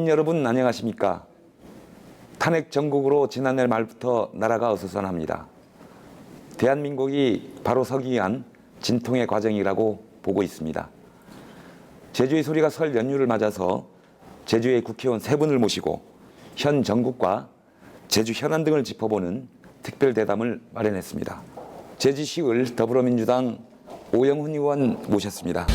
국민 여러분 안녕하십니까? 탄핵 전국으로 지난해 말부터 나라가 어수선합니다. 대한민국이 바로 서기 위한 진통의 과정이라고 보고 있습니다. 제주의 소리가 설 연휴를 맞아서 제주의 국회의원 3분을 모시고 현 정국과 제주 현안 등을 짚어보는 특별 대담을 마련했습니다. 제주시을 더불어민주당 오영훈 의원 모셨습니다.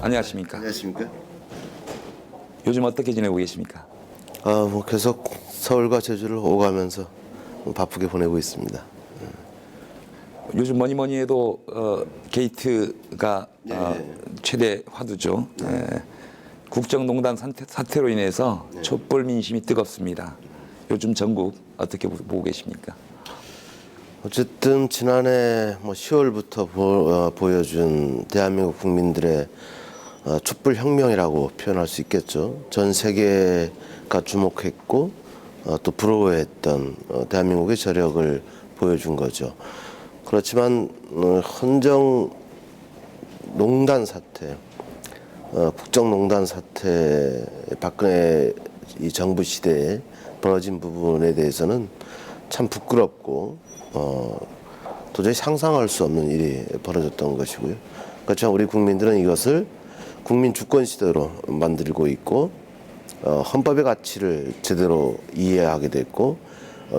안녕하십니까? 안녕하십니까? 요즘 어떻게 지내고 계십니까? 계속 서울과 제주를 오가면서 바쁘게 보내고 있습니다. 요즘 뭐니 해도 게이트가 최대 화두죠. 국정농단 사태로 인해서 촛불 민심이 뜨겁습니다. 요즘 전국 어떻게 보고 계십니까? 어쨌든 지난해 10월부터 보여준 대한민국 국민들의 촛불 혁명이라고 표현할 수 있겠죠. 전 세계가 주목했고 또 부러워했던 대한민국의 저력을 보여준 거죠. 그렇지만 헌정 농단 사태, 국정농단 사태, 박근혜 이 정부 시대에 벌어진 부분에 대해서는 참 부끄럽고 도저히 상상할 수 없는 일이 벌어졌던 것이고요. 그렇지만 우리 국민들은 이것을 국민 주권 시대로 만들고 있고 헌법의 가치를 제대로 이해하게 됐고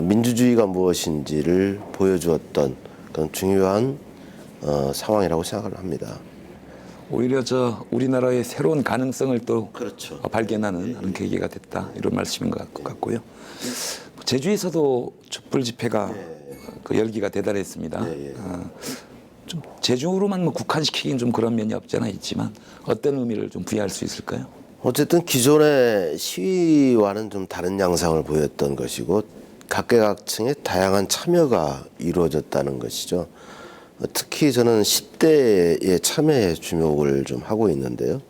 민주주의가 무엇인지를 보여주었던 그런 중요한 상황이라고 생각을 합니다. 오히려 우리나라의 새로운 가능성을 또 그렇죠. 발견하는 그런 계기가 됐다 이런 말씀인 것 같고요. 제주에서도 촛불 집회가 그 열기가 대단했습니다. 좀 제주로만 국한시키긴 좀 그런 면이 없잖아 있지만 어떤 의미를 좀 부여할 수 있을까요? 어쨌든 기존의 시위와는 좀 다른 양상을 보였던 것이고 각계각층의 다양한 참여가 이루어졌다는 것이죠. 특히 저는 10대의 참여에 주목을 좀 하고 있는데요.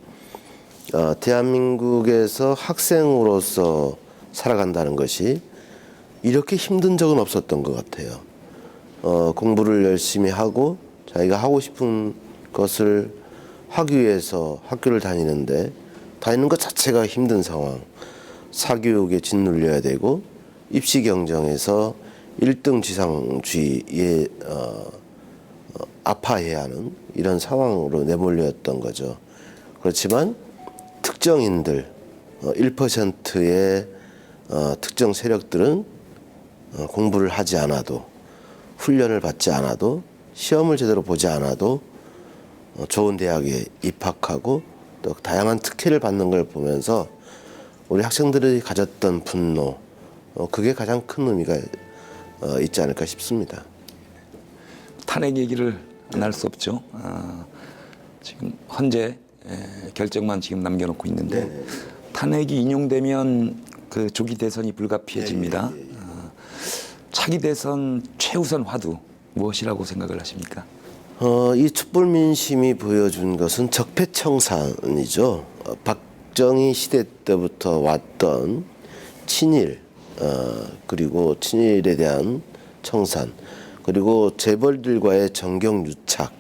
대한민국에서 학생으로서 살아간다는 것이 이렇게 힘든 적은 없었던 것 같아요. 공부를 열심히 하고 자기가 하고 싶은 것을 하기 위해서 학교를 다니는데 다니는 것 자체가 힘든 상황, 사교육에 짓눌려야 되고 입시 경쟁에서 1등 지상주의에 아파해야 하는 이런 상황으로 내몰렸던 거죠. 그렇지만 특정인들 1%의 특정 세력들은 공부를 하지 않아도 훈련을 받지 않아도 시험을 제대로 보지 않아도 좋은 대학에 입학하고 또 다양한 특혜를 받는 걸 보면서 우리 학생들이 가졌던 분노 그게 가장 큰 의미가 있지 않을까 싶습니다. 탄핵 얘기를 안 할 수 없죠. 지금 헌재 결정만 지금 남겨놓고 있는데 탄핵이 인용되면 그 조기 대선이 불가피해집니다. 차기 대선 최우선 화두 무엇이라고 생각을 하십니까? 이 촛불 민심이 보여준 것은 적폐청산이죠. 박정희 시대 때부터 왔던 친일 그리고 친일에 대한 청산 그리고 재벌들과의 정경유착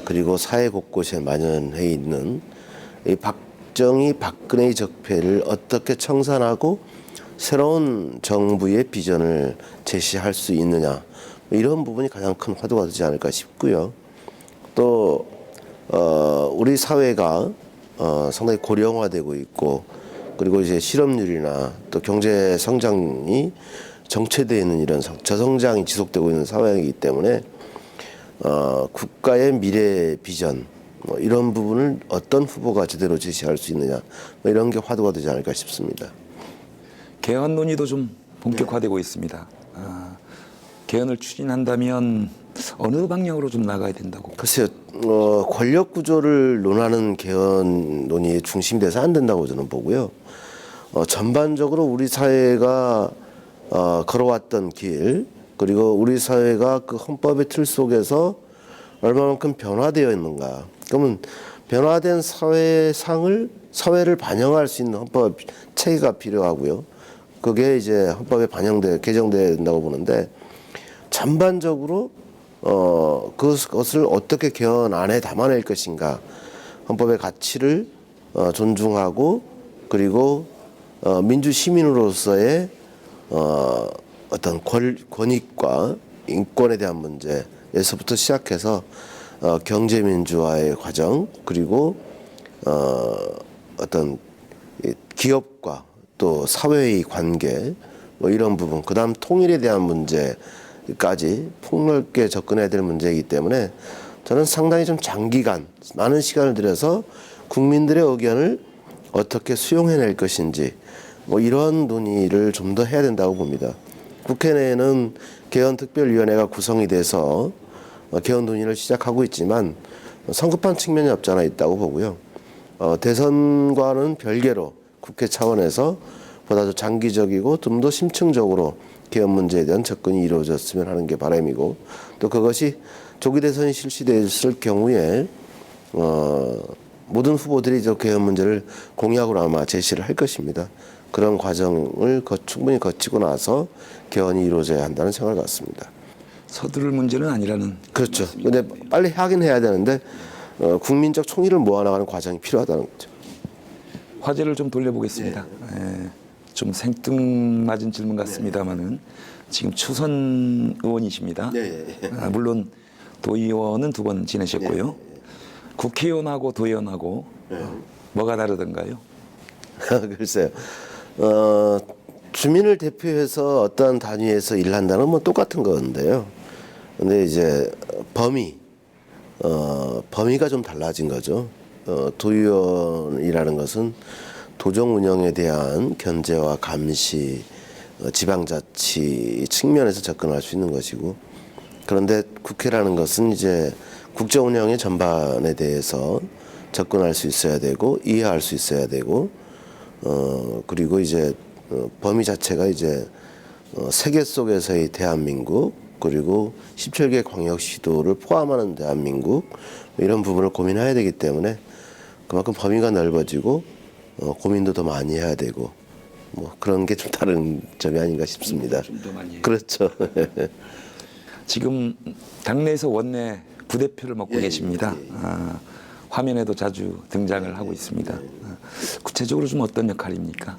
그리고 사회 곳곳에 만연해 있는 이 박정희 박근혜의 적폐를 어떻게 청산하고 새로운 정부의 비전을 제시할 수 있느냐 이런 부분이 가장 큰 화두가 되지 않을까 싶고요. 또 우리 사회가 상당히 고령화되고 있고 그리고 이제 실업률이나 또 경제 성장이 정체되어 있는 이런 저성장이 지속되고 있는 상황이기 때문에 국가의 미래 비전 이런 부분을 어떤 후보가 제대로 제시할 수 있느냐 이런 게 화두가 되지 않을까 싶습니다. 개헌 논의도 좀 본격화되고 있습니다. 개헌을 추진한다면 어느 방향으로 좀 나가야 된다고? 글쎄요, 권력 구조를 논하는 개헌 논의의 중심이 돼서 안 된다고 저는 보고요. 전반적으로 우리 사회가 걸어왔던 길 그리고 우리 사회가 그 헌법의 틀 속에서 얼마만큼 변화되어 있는가. 그러면 변화된 사회를 반영할 수 있는 헌법 체계가 필요하고요. 그게 이제 헌법에 개정돼야 된다고 보는데 전반적으로 그것을 어떻게 개헌 안에 담아낼 것인가, 헌법의 가치를 존중하고 그리고 민주 시민으로서의 어떤 권익과 인권에 대한 문제에서부터 시작해서 경제 민주화의 과정, 그리고 어떤 기업과 또 사회의 관계, 뭐 이런 부분, 그다음 통일에 대한 문제까지 폭넓게 접근해야 될 문제이기 때문에 저는 상당히 좀 장기간 많은 시간을 들여서 국민들의 의견을 어떻게 수용해낼 것인지 뭐 이런 논의를 좀 더 해야 된다고 봅니다. 국회 내에는 개헌특별위원회가 구성이 돼서 개헌 논의를 시작하고 있지만 성급한 측면이 없지 않아 있다고 보고요. 대선과는 별개로 국회 차원에서 보다 더 장기적이고 좀 더 심층적으로 개헌 문제에 대한 접근이 이루어졌으면 하는 게 바람이고, 또 그것이 조기 대선이 실시됐을 경우에 모든 후보들이 저 개헌 문제를 공약으로 아마 제시를 할 것입니다. 그런 과정을 충분히 거치고 나서 개헌이 이루어져야 한다는 생각을 갖습니다. 서두를 문제는 아니라는. 그렇죠. 근데 빨리 하긴 해야 되는데 국민적 총의를 모아나가는 과정이 필요하다는 거죠. 화제를 좀 돌려보겠습니다. 예, 좀 생뚱맞은 질문 같습니다만은 지금 추선 의원이십니다. 물론 도의원은 2번 지내셨고요. 국회의원하고 도의원하고 뭐가 다르던가요? 글쎄요. 주민을 대표해서 어떠한 단위에서 일한다는 뭐 똑같은 건데요. 근데 이제 범위가 좀 달라진 거죠. 도의원이라는 것은 도정 운영에 대한 견제와 감시, 지방자치 측면에서 접근할 수 있는 것이고, 그런데 국회라는 것은 이제 국정 운영의 전반에 대해서 접근할 수 있어야 되고 이해할 수 있어야 되고, 그리고 이제 범위 자체가 이제 세계 속에서의 대한민국, 그리고 17개 광역시도를 포함하는 대한민국, 이런 부분을 고민해야 되기 때문에 그만큼 범위가 넓어지고 고민도 더 많이 해야 되고, 뭐 그런 게 좀 다른 점이 아닌가 싶습니다. 좀 더 많이 해요. 그렇죠. 지금 당내에서 원내 부대표를 맡고 계십니다. 화면에도 자주 등장을 하고 있습니다. 구체적으로 좀 어떤 역할입니까?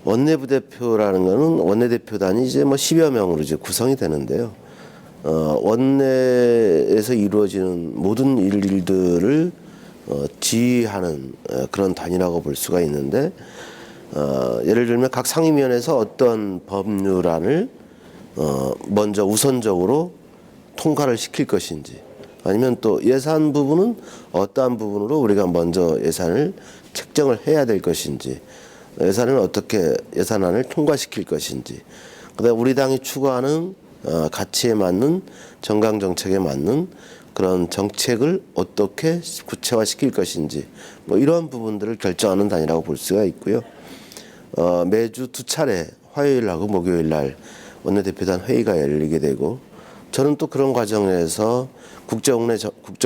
원내부대표라는 거는 원내대표단이 이제 뭐 10여 명으로 이제 구성이 되는데요. 원내에서 이루어지는 모든 일들을 지휘하는 그런 단위라고 볼 수가 있는데, 예를 들면 각 상임위원회에서 어떤 법률안을 먼저 우선적으로 통과를 시킬 것인지, 아니면 또 예산 부분은 어떠한 부분으로 우리가 먼저 예산을 책정을 해야 될 것인지, 예산을 어떻게 예산안을 통과시킬 것인지, 그다음에 우리 당이 추구하는 가치에 맞는 정강 정책에 맞는 그런 정책을 어떻게 구체화시킬 것인지, 뭐 이러한 부분들을 결정하는 단위라고 볼 수가 있고요. 매주 2차례 화요일하고 목요일날 원내대표단 회의가 열리게 되고, 저는 또 그런 과정에서 국정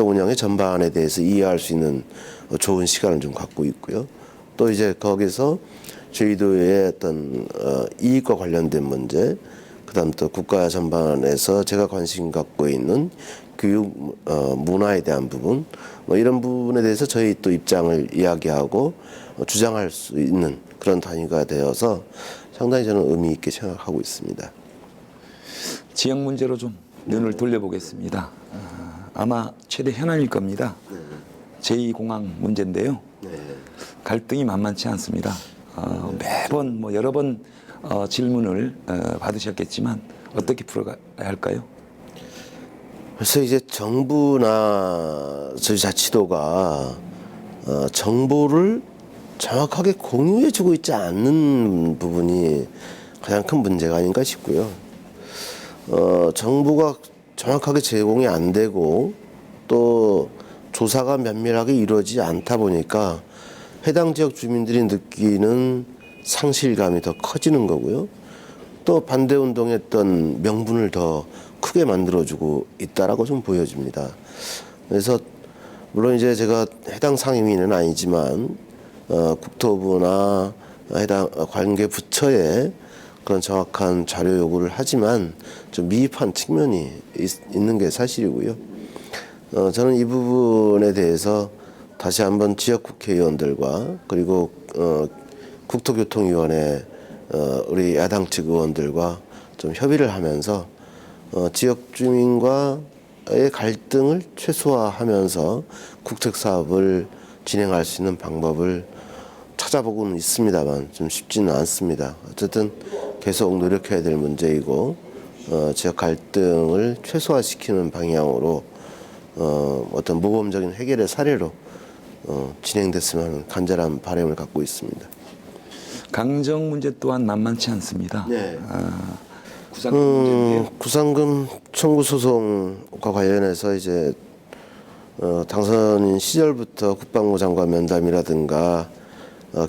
운영의 전반에 대해서 이해할 수 있는 좋은 시간을 좀 갖고 있고요. 또 이제 거기서 저희도의 어떤 이익과 관련된 문제, 그다음 또 국가 전반에서 제가 관심 갖고 있는 교육 문화에 대한 부분, 뭐 이런 부분에 대해서 저희 또 입장을 이야기하고 주장할 수 있는 그런 단위가 되어서 상당히 저는 의미 있게 생각하고 있습니다. 지역 문제로 좀 눈을 돌려보겠습니다. 아마 최대 현안일 겁니다. 제2공항 문제인데요. 갈등이 만만치 않습니다. 매번 뭐 여러 번 질문을 받으셨겠지만 어떻게 풀어가야 할까요? 그래서 이제 정부나 저희 자치도가 정보를 정확하게 공유해주고 있지 않는 부분이 가장 큰 문제가 아닌가 싶고요. 정보가 정확하게 제공이 안 되고 또 조사가 면밀하게 이루어지지 않다 보니까 해당 지역 주민들이 느끼는 상실감이 더 커지는 거고요. 또 반대 운동했던 명분을 더 크게 만들어주고 있다라고 좀 보여집니다. 그래서 물론 이제 제가 해당 상임위는 아니지만 국토부나 해당 관계 부처에 그런 정확한 자료 요구를 하지만 좀 미흡한 측면이 있는 게 사실이고요. 저는 이 부분에 대해서 다시 한번 지역 국회의원들과 그리고 국토교통위원회 우리 야당 측 의원들과 좀 협의를 하면서 지역 주민과의 갈등을 최소화하면서 국책 사업을 진행할 수 있는 방법을 찾아보고는 있습니다만 좀 쉽지는 않습니다. 어쨌든 계속 노력해야 될 문제이고 지역 갈등을 최소화시키는 방향으로 어떤 모범적인 해결의 사례로 진행됐으면 하는 간절한 바람을 갖고 있습니다. 강정 문제 또한 만만치 않습니다. 네. 구상금 문제인데요. 구상금 청구 소송과 관련해서 이제 당선인 시절부터 국방부 장관 면담이라든가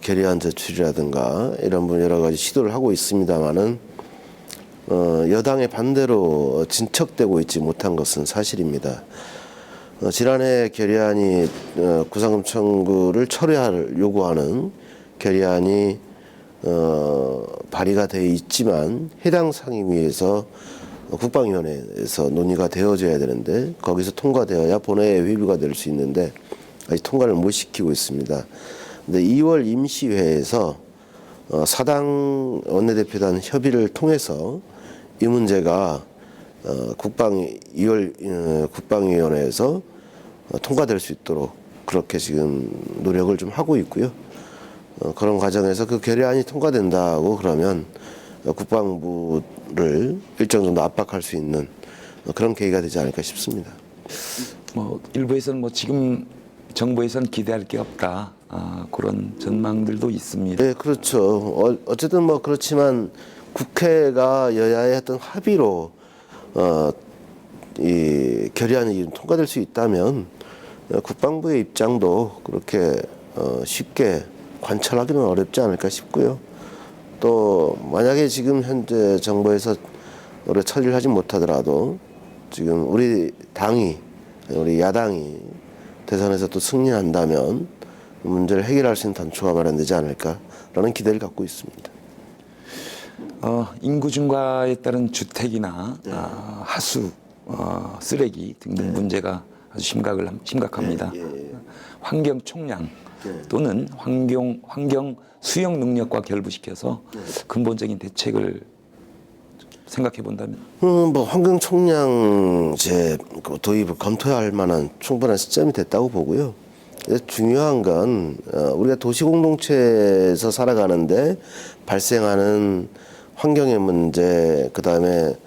결의안 제출이라든가 이런 분 여러 가지 시도를 하고 있습니다만은 여당의 반대로 진척되고 있지 못한 것은 사실입니다. 지난해 결의안이 구상금 청구를 철회를 요구하는 결의안이 발의가 돼 있지만 해당 상임위에서 국방위원회에서 논의가 되어져야 되는데 거기서 통과되어야 본회의에 회부가 될 수 있는데 아직 통과를 못 시키고 있습니다. 근데 2월 임시회에서 사당 원내대표단 협의를 통해서 이 문제가 국방위원회에서 통과될 수 있도록 그렇게 지금 노력을 좀 하고 있고요. 그런 과정에서 그 결의안이 통과된다고 그러면 국방부를 일정 정도 압박할 수 있는 그런 계기가 되지 않을까 싶습니다. 일부에서는 지금 정부에서는 기대할 게 없다. 그런 전망들도 있습니다. 네, 그렇죠. 어쨌든 그렇지만 국회가 여야의 어떤 합의로 이 결의안이 통과될 수 있다면 국방부의 입장도 그렇게 쉽게 관철하기는 어렵지 않을까 싶고요. 또 만약에 지금 현재 정부에서 올해 처리를 하지 못하더라도 지금 우리 야당이 대선에서 또 승리한다면 문제를 해결할 수 있는 단초가 마련되지 않을까라는 기대를 갖고 있습니다. 인구 증가에 따른 주택이나 하수, 쓰레기 등등 문제가 아주 심각합니다. 환경 총량 또는 환경 수용 능력과 결부시켜서 근본적인 대책을 생각해 본다면 환경 총량제 도입을 검토할 만한 충분한 시점이 됐다고 보고요. 중요한 건 우리가 도시 공동체에서 살아가는데 발생하는 환경의 문제, 그다음에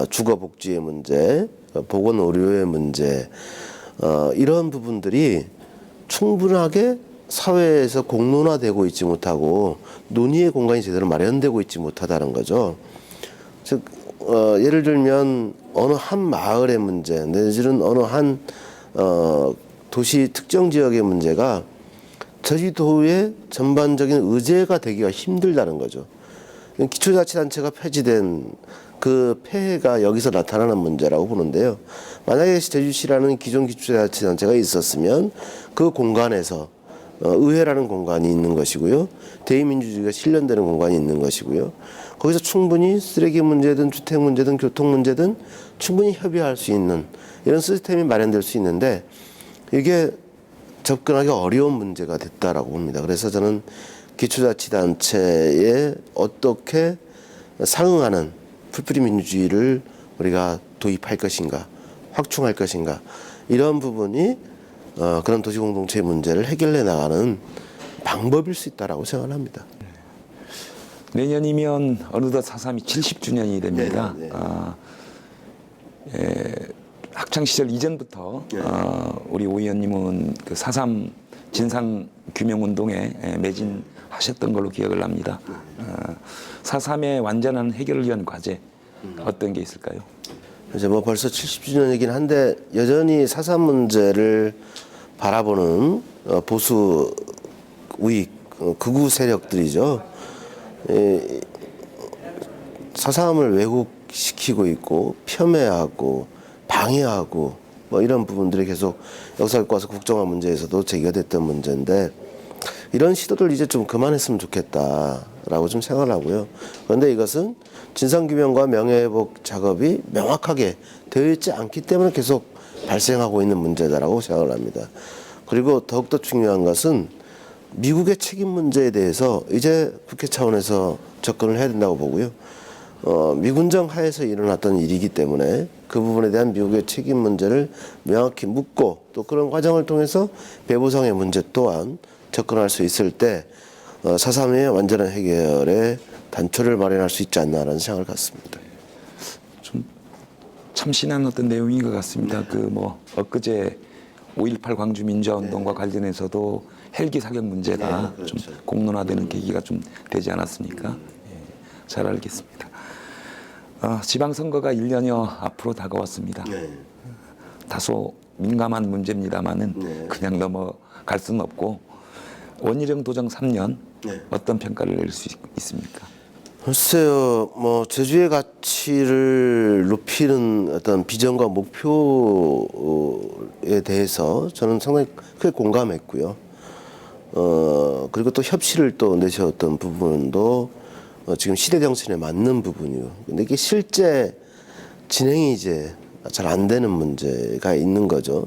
주거 복지의 문제, 보건 의료의 문제, 이런 부분들이 충분하게 사회에서 공론화되고 있지 못하고 논의의 공간이 제대로 마련되고 있지 못하다는 거죠. 즉 예를 들면 어느 한 마을의 문제, 내지는 어느 한 도시 특정 지역의 문제가 제주도의 전반적인 의제가 되기가 힘들다는 거죠. 기초자치단체가 폐지된 그 폐해가 여기서 나타나는 문제라고 보는데요. 만약에 제주시라는 기존 기초자치단체가 있었으면 그 공간에서 의회라는 공간이 있는 것이고요. 대의민주주의가 실현되는 공간이 있는 것이고요. 거기서 충분히 쓰레기 문제든 주택 문제든 교통 문제든 충분히 협의할 수 있는 이런 시스템이 마련될 수 있는데 이게 접근하기 어려운 문제가 됐다라고 봅니다. 그래서 저는 기초자치단체에 어떻게 상응하는 풀뿌리 민주주의를 우리가 도입할 것인가, 확충할 것인가 이런 부분이 그런 도시공동체의 문제를 해결해 나가는 방법일 수 있다라고 생각합니다. 내년이면 어느덧 4.3이 70주년이 됩니다. 학창 시절 이전부터 우리 오 의원님은 그 4.3 진상 규명 운동에 매진하셨던 걸로 기억을 합니다. 4.3의 완전한 해결을 위한 과제 어떤 게 있을까요? 이제 벌써 70주년이긴 한데 여전히 4.3 문제를 바라보는 보수 우익 극우 세력들이죠. 4.3을 왜곡시키고 있고 폄훼하고 방해하고 이런 부분들이 계속 역사교과서 국정화 문제에서도 제기가 됐던 문제인데 이런 시도를 이제 좀 그만했으면 좋겠다라고 좀 생각을 하고요. 그런데 이것은 진상규명과 명예회복 작업이 명확하게 되어 있지 않기 때문에 계속 발생하고 있는 문제다라고 생각을 합니다. 그리고 더욱더 중요한 것은 미국의 책임 문제에 대해서 이제 국회 차원에서 접근을 해야 된다고 보고요. 미군정 하에서 일어났던 일이기 때문에 그 부분에 대한 미국의 책임 문제를 명확히 묻고 또 그런 과정을 통해서 배부상의 문제 또한 접근할 수 있을 때 4.3의 완전한 해결에 단초를 마련할 수 있지 않나라는 생각을 갖습니다. 좀 참신한 어떤 내용인 것 같습니다. 그 뭐 엊그제 5.18 광주 민주화운동과 관련해서도 헬기 사격 문제가 그렇죠. 좀 공론화되는 계기가 좀 되지 않았습니까? 예, 잘 알겠습니다. 지방선거가 1년여 앞으로 다가왔습니다. 다소 민감한 문제입니다만은 그냥 넘어갈 수는 없고 원희룡 도정 3년 어떤 평가를 낼 수 있습니까? 글쎄요, 뭐 제주의 가치를 높이는 어떤 비전과 목표에 대해서 저는 상당히 크게 공감했고요. 그리고 또 협치를 또 내세웠던 부분도 지금 시대 정신에 맞는 부분이요. 근데 이게 실제 진행이 이제 잘 안 되는 문제가 있는 거죠.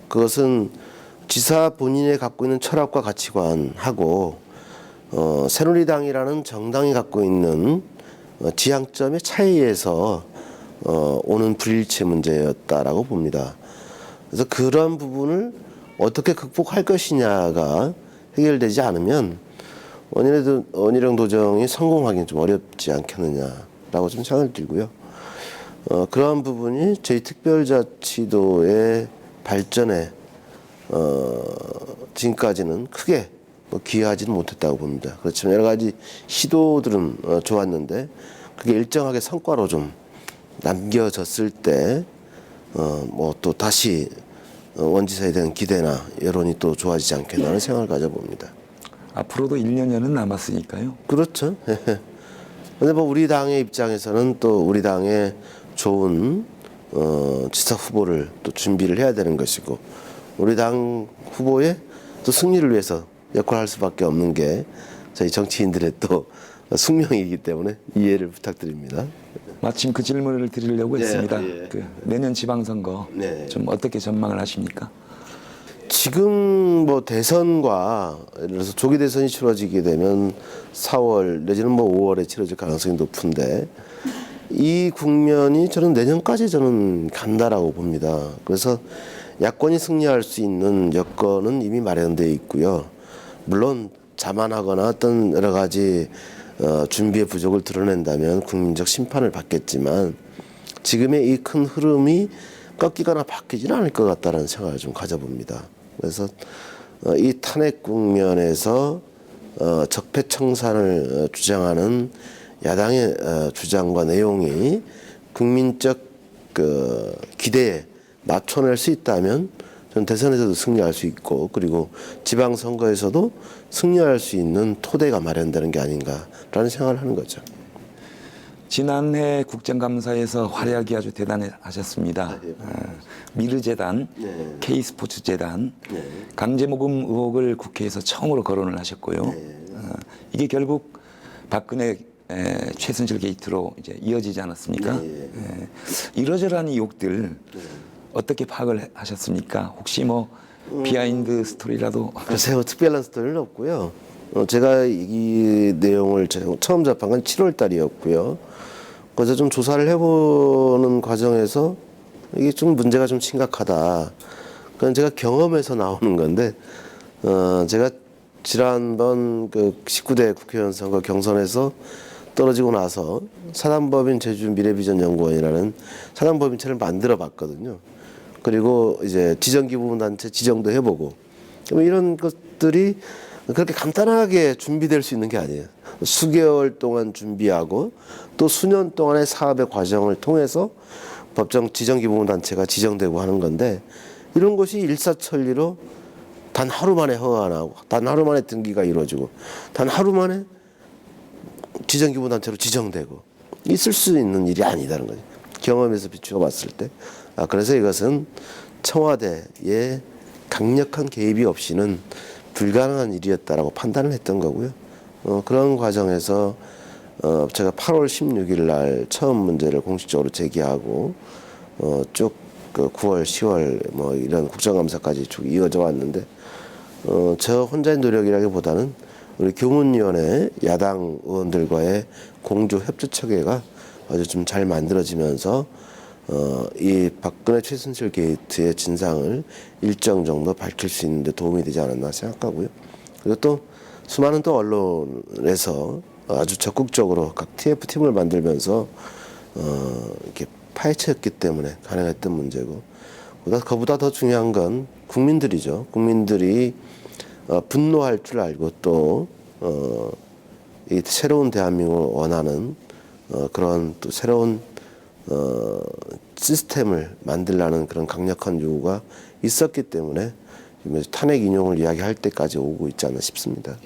그것은 지사 본인이 갖고 있는 철학과 가치관하고 새누리당이라는 정당이 갖고 있는 지향점의 차이에서 오는 불일치 문제였다라고 봅니다. 그래서 그런 부분을 어떻게 극복할 것이냐가 해결되지 않으면 원희룡 도정이 성공하기는 좀 어렵지 않겠느냐라고 좀 생각을 들고요. 그러한 부분이 저희 특별자치도의 발전에 지금까지는 크게 기여하지는 못했다고 봅니다. 그렇지만 여러 가지 시도들은 좋았는데 그게 일정하게 성과로 좀 남겨졌을 때 뭐 또 다시 원지사에 대한 기대나 여론이 또 좋아지지 않겠나는 생각을 가져봅니다. 앞으로도 1년여는 남았으니까요. 그렇죠. 근데 뭐 우리 당의 입장에서는 또 우리 당의 좋은 지사 후보를 또 준비를 해야 되는 것이고 우리 당 후보의 또 승리를 위해서 역할할 수밖에 없는 게 저희 정치인들의 또 숙명이기 때문에 이해를 부탁드립니다. 마침 그 질문을 드리려고 했습니다. 예. 그 내년 지방선거 네. 좀 어떻게 전망을 하십니까? 지금 뭐 대선과 예를 들어서 조기 대선이 치러지게 되면 4월 내지는 뭐 5월에 치러질 가능성이 높은데 이 국면이 저는 내년까지 저는 간다라고 봅니다. 그래서 야권이 승리할 수 있는 여건은 이미 마련되어 있고요. 물론 자만하거나 어떤 여러 가지 준비의 부족을 드러낸다면 국민적 심판을 받겠지만 지금의 이 큰 흐름이 꺾이거나 바뀌지는 않을 것 같다는 생각을 좀 가져봅니다. 그래서 이 탄핵 국면에서 적폐청산을 주장하는 야당의 주장과 내용이 국민적 그 기대에 맞춰낼 수 있다면 저는 대선에서도 승리할 수 있고 그리고 지방선거에서도 승리할 수 있는 토대가 마련되는 게 아닌가라는 생각을 하는 거죠. 지난해 국정감사에서 활약이 아주 대단하셨습니다. 미르재단, K스포츠재단, 강제모금 의혹을 국회에서 처음으로 거론을 하셨고요. 이게 결국 박근혜 최순실 게이트로 이제 이어지지 않았습니까? 이러저러한 의혹들 어떻게 파악을 하셨습니까? 혹시 뭐 비하인드 스토리라도? 글쎄요, 특별한 스토리는 없고요. 제가 이 내용을 처음 접한 건 7월 달이었고요. 그래서 좀 조사를 해보는 과정에서 이게 좀 문제가 좀 심각하다. 그건 제가 경험에서 나오는 건데, 제가 지난번 그 19대 국회의원 선거 경선에서 떨어지고 나서 사단법인 제주 미래비전연구원이라는 사단법인체를 만들어 봤거든요. 그리고 이제 지정기부문단체 지정도 해보고 이런 것들이 그렇게 간단하게 준비될 수 있는 게 아니에요. 수개월 동안 준비하고 또 수년 동안의 사업의 과정을 통해서 법정 지정기부문단체가 지정되고 하는 건데 이런 것이 일사천리로 단 하루 만에 허가가 나오고 단 하루 만에 등기가 이루어지고 단 하루 만에 지정기부단체로 지정되고 있을 수 있는 일이 아니다는 거죠. 경험에서 비추어 봤을 때. 그래서 이것은 청와대의 강력한 개입이 없이는 불가능한 일이었다라고 판단을 했던 거고요. 그런 과정에서 제가 8월 16일 날 처음 문제를 공식적으로 제기하고 쭉그 9월, 10월 뭐 이런 국정감사까지 쭉 이어져 왔는데 저 혼자의 노력이라기보다는 우리 교문위원회 야당 의원들과의 공조 협조 체계가 아주 좀 잘 만들어지면서 이 박근혜 최순실 게이트의 진상을 일정 정도 밝힐 수 있는 데 도움이 되지 않았나 생각하고요. 그리고 또 수많은 또 언론에서 아주 적극적으로 각 TF팀을 만들면서 이렇게 파헤쳤기 때문에 가능했던 문제고, 그보다 더 중요한 건 국민들이죠. 국민들이 분노할 줄 알고 또 이 새로운 대한민국을 원하는 그런 또 새로운 시스템을 만들라는 그런 강력한 요구가 있었기 때문에 탄핵 인용을 이야기할 때까지 오고 있지 않나 싶습니다.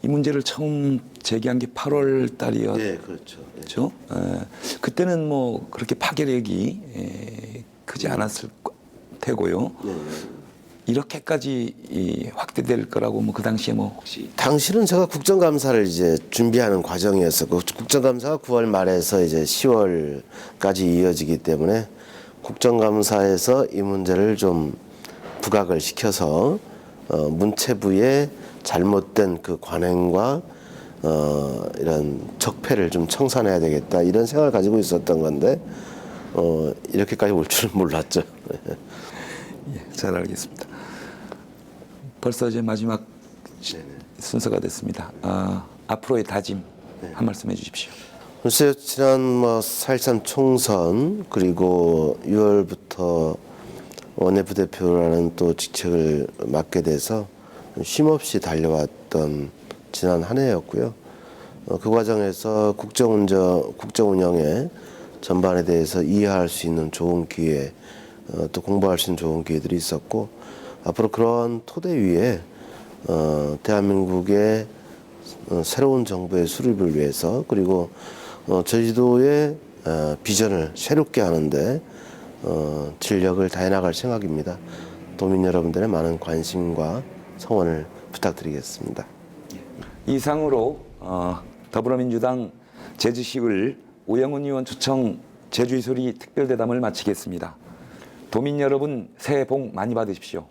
이 문제를 처음 제기한 게 8월 달이었죠. 네, 그렇죠. 그때는 뭐 그렇게 파괴력이 크지 않았을 테고요. 이렇게까지 확대될 거라고 뭐 그 당시에 뭐 혹시 당시는 제가 국정감사를 이제 준비하는 과정이었었고, 국정감사가 9월 말에서 이제 10월까지 이어지기 때문에 국정감사에서 이 문제를 좀 부각을 시켜서 문체부의 잘못된 그 관행과 이런 적폐를 좀 청산해야 되겠다, 이런 생각을 가지고 있었던 건데 이렇게까지 올 줄은 몰랐죠. 예, 잘 알겠습니다. 벌써 이제 마지막 순서가 됐습니다. 앞으로의 다짐 한 말씀 해주십시오. 글쎄요, 지난 4.13 총선 그리고 6월부터 원내부대표라는 또 직책을 맡게 돼서 쉼없이 달려왔던 지난 한 해였고요. 그 과정에서 국정운영의 전반에 대해서 이해할 수 있는 좋은 기회, 또 공부할 수 있는 좋은 기회들이 있었고, 앞으로 그러한 토대 위에 대한민국의 새로운 정부의 수립을 위해서, 그리고 제주도의 비전을 새롭게 하는데 진력을 다해 나갈 생각입니다. 도민 여러분들의 많은 관심과 성원을 부탁드리겠습니다. 이상으로 더불어민주당 제주시을 오영훈 의원 초청 제주의 소리 특별대담을 마치겠습니다. 도민 여러분 새해 복 많이 받으십시오.